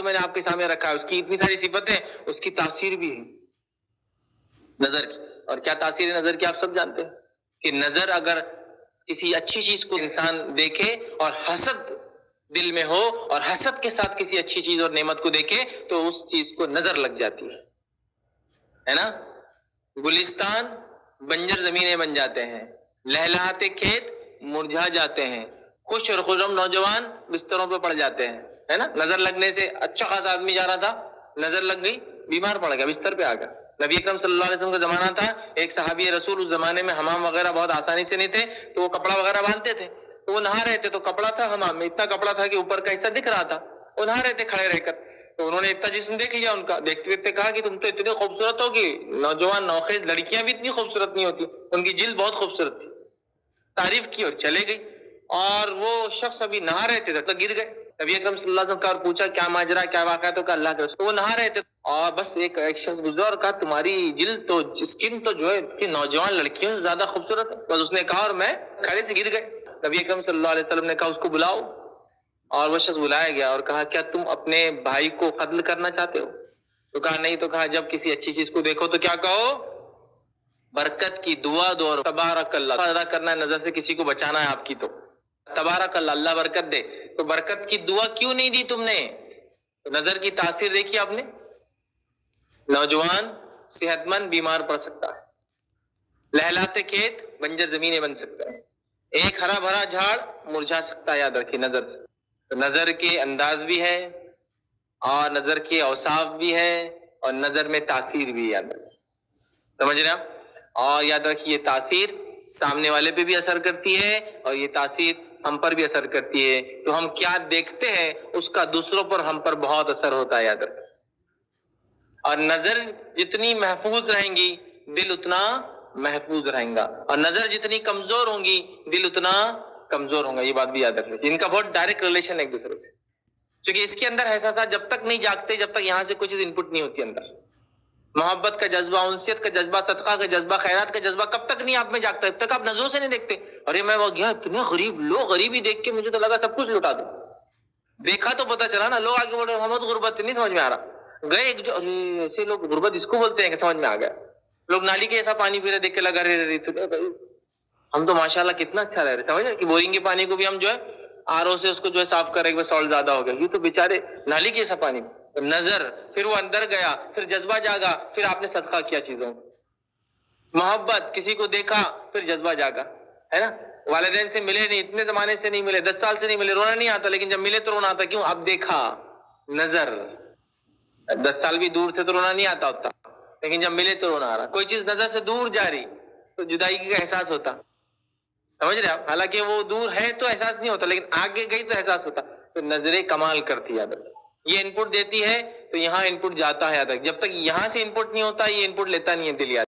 میں نے آپ کے سامنے رکھا ہے، اس کی اتنی ساری صفتیں، اس کی تاثیر بھی ہے نظر کی. اور کیا تاثیر ہے نظر کی آپ سب جانتے ہیں کہ نظر اگر کسی اچھی چیز کو انسان دیکھے اور حسد دل میں ہو اور حسد کے ساتھ کسی اچھی چیز اور نعمت کو دیکھے تو اس چیز کو نظر لگ جاتی ہے نا. گلستان بنجر زمینیں بن جاتے ہیں، لہلہاتے کھیت مرجھا جاتے ہیں، خوش اور خرم نوجوان بستروں پہ پڑ جاتے ہیں، ہے نا. نظر لگنے سے اچھا خاصا آدمی جا رہا تھا، نظر لگ گئی، بیمار پڑ گیا، بستر پہ آ گیا. نبی اکرم صلی اللہ علیہ وسلم کا زمانہ تھا، ایک صحابی رسول، اس زمانے میں حمام وغیرہ بہت آسانی سے نہیں تھے، تو وہ کپڑا وغیرہ باندھتے تھے، تو وہ نہا رہے تھے، تو کپڑا تھا حمام میں، اتنا کپڑا تھا کہ اوپر کا حصہ دکھ رہا تھا، وہ نہا رہے تھے کھڑے رہ کر. تو انہوں نے اتنا جسم دیکھ لیا ان کا، دیکھتے دیکھتے کہا کہ تم تو اتنے خوبصورت ہوگی. نوجوان نوخیز لڑکیاں بھی اتنی خوبصورت نہیں ہوتی، ان کی جلد بہت خوبصورت تھی. تعریف کی اور چلے گئی. اور وہ شخص ابھی نہا رہے تھے تو گر گئے. نبی اکرم صلی اللہ علیہ وسلم کا اور پوچھا کیا ماجرا، کیا واقعہ، تو کہا اللہ کے رسول. وہ نہا رہے تھے اور بس ایک شخص گزرا اور کہا تمہاری جلد تو اسکن تو جو ہے کہ نوجوان لڑکیوں سے زیادہ خوبصورت ہے. بس اس نے کہا اور میں کھڑے سے گر گئے. نبی اکرم صلی اللہ علیہ وسلم نے کہا اس کو بلاؤ، اور وہ شخص بلایا گیا اور کہا کیا تم اپنے بھائی کو قتل کرنا چاہتے ہو؟ تو کہا نہیں. تو کہا جب کسی اچھی چیز کو دیکھو تو کیا کہو؟ برکت کی دعا دو اور تبارک اللہ ادا کرنا ہے، نظر سے کسی کو بچانا ہے آپ کی تو تبارک اللہ، اللہ برکت دے. تو برکت کی دعا کیوں نہیں دی تم نے؟ نظر کی تاثیر دیکھی آپ نے. نوجوان صحت مند بیمار پڑ سکتا ہے، لہلاتے کھیت بنجر زمینیں بن سکتا ہے، ایک ہرا بھرا جھاڑ مرجھا سکتا ہے. یاد رکھیے نظر سے. تو نظر کے انداز بھی ہے اور نظر کے اوصاف بھی ہے اور نظر میں تاثیر بھی. یاد رکھیے، سمجھ رہے آپ؟ اور یاد رکھیے یہ تاثیر سامنے والے پہ بھی اثر کرتی ہے اور یہ تاثیر ہم پر بھی اثر کرتی ہے. تو ہم کیا دیکھتے ہیں اس کا دوسروں پر ہم پر بہت اثر ہوتا ہے. یاد رکھیں. اور نظر جتنی محفوظ رہیں گی دل اتنا محفوظ رہیں گا، اور نظر جتنی کمزور ہوں گی دل اتنا کمزور ہوگا. یہ بات بھی یاد رکھیں، ان کا بہت ڈائریکٹ ریلیشن ہے ایک دوسرے سے. کیونکہ اس کے اندر احساسات جب تک نہیں جاگتے، جب تک یہاں سے کوئی چیز انپٹ نہیں ہوتی اندر. محبت کا جذبہ، انسیت کا جذبہ، صدقہ کا جذبہ، خیرات کا جذبہ کب تک نہیں آپ میں جاگتا؟ جب تک آپ نظروں سے نہیں دیکھتے. ارے میں وہ گیا اتنے غریب لوگ، غریبی دیکھ کے مجھے تو لگا سب کچھ لٹا دوں. دیکھا تو پتا چلا نا، لوگ آگے بڑھے محمد غربت نہیں سمجھ میں آ رہا. گئے ایک جو ایسے لوگ غربت اس کو بولتے ہیں کہ سمجھ میں آ گیا. لوگ نالی کے ایسا پانی پی رہے دیکھ کے لگا رہے ہم تو ماشاءاللہ کتنا اچھا رہ رہے. سمجھ رہے کہ بورنگ کے پانی کو بھی ہم جو ہے آر او سے اس کو جو ہے صاف کرے کہ سالٹ زیادہ ہو گیا. یہ تو بیچارے نالی کے ایسا پانی. نظر، پھر وہ اندر گیا، پھر جذبہ جاگا، پھر آپ نے صدقہ کیا چیزوں. محبت، کسی کو دیکھا پھر جذبہ جاگا، ہے نا. والدین سے ملے نہیں، اتنے زمانے سے نہیں ملے، 10 سال سے نہیں ملے، رونا نہیں آتا، لیکن جب ملے تو رونا آتا. کیوں؟ اب دیکھا. نظر. 10 سال بھی دور تھے تو رونا نہیں آتا ہوتا، لیکن جب ملے تو رونا آ رہا. کوئی چیز نظر سے دور جا رہی تو جدائی کا احساس ہوتا. سمجھ رہے آپ؟ حالانکہ وہ دور ہے تو احساس نہیں ہوتا، لیکن آگے گئی تو احساس ہوتا. تو نظریں کمال کرتی. یاد رکھ، یہ انپٹ دیتی ہے تو یہاں انپٹ جاتا ہے. یاد رکھ، جب تک یہاں سے انپٹ نہیں ہوتا یہ انپٹ لیتا نہیں ہے دل. یاد